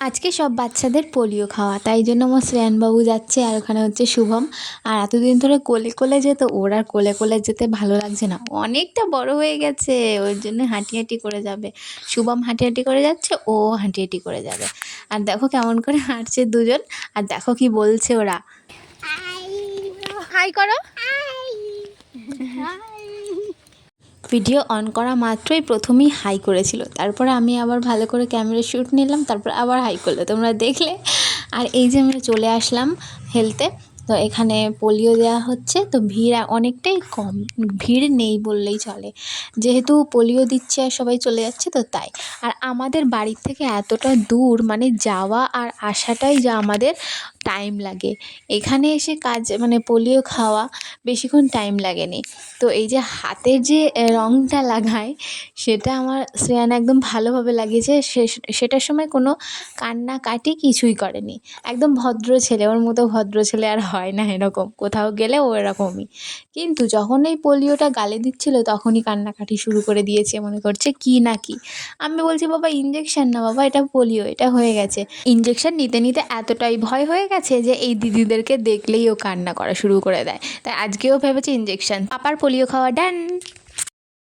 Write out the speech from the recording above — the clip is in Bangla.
আজকে সব বাচ্চাদের পোলিও খাওয়া, তাই জন্য আমার শ্রেয়ানবাবু যাচ্ছে আর ওখানে হচ্ছে শুভম। আর এতদিন ধরে কোলে কোলে যেত, ওর আর কোলে কোলে যেতে ভালো লাগছে না, অনেকটা বড় হয়ে গেছে, ওর জন্য হাঁটি হাঁটি করে যাবে। শুভম হাঁটি হাঁটি করে যাচ্ছে, ও হাঁটি হাঁটি করে যাবে। আর দেখো কেমন করে হাঁটছে দুজন, আর দেখো কি বলছে ওরা। হাই করো। ভিডিও অন করা মাত্রই প্রথমেই হাই করেছিল, তারপরে আমি আবার ভালো করে ক্যামেরা শ্যুট নিলাম, তারপর আবার হাই করলো, তোমরা দেখলে। আর এই যে আমরা চলে আসলাম হেলতে। তো এখানে পোলিও দেওয়া হচ্ছে, তো ভিড় অনেকটাই কম, ভিড় নেই বললেই চলে, যেহেতু পোলিও দিচ্ছে আর সবাই চলে যাচ্ছে তো তাই। আর আমাদের বাড়ির থেকে এতটা দূর, মানে যাওয়া আর আসাটাই যা আমাদের টাইম লাগে, এখানে এসে কাজ মানে পোলিও খাওয়া বেশিক্ষণ টাইম লাগেনি। তো এই যে হাতের যে রঙটা লাগায়, সেটা আমার শ্রেয়ান একদম ভালোভাবে লাগিয়েছে। সেটার সময় কোনো কান্নাকাটি কিছুই করেনি, একদম ভদ্র ছেলে, ওর মতো ভদ্র ছেলে আর হয় না, এরকম কোথাও গেলে ও এরকমই। কিন্তু যখন এই পোলিওটা গালে দিচ্ছিল তখনই কান্নাকাটি শুরু করে দিয়েছে, মনে করছে কি না কি। আমি বলছি বাবা ইঞ্জেকশন না বাবা, এটা পোলিও, এটা হয়ে গেছে। ইঞ্জেকশন নিতে নিতে এতটাই ভয় হয়ে গেছে যে এই দিদিদেরকে দেখলেই ও কান্না করা শুরু করে দেয়। তাই আজকেও ভেবেছে ইঞ্জেকশন। পাপার পোলিও খাওয়া ডান।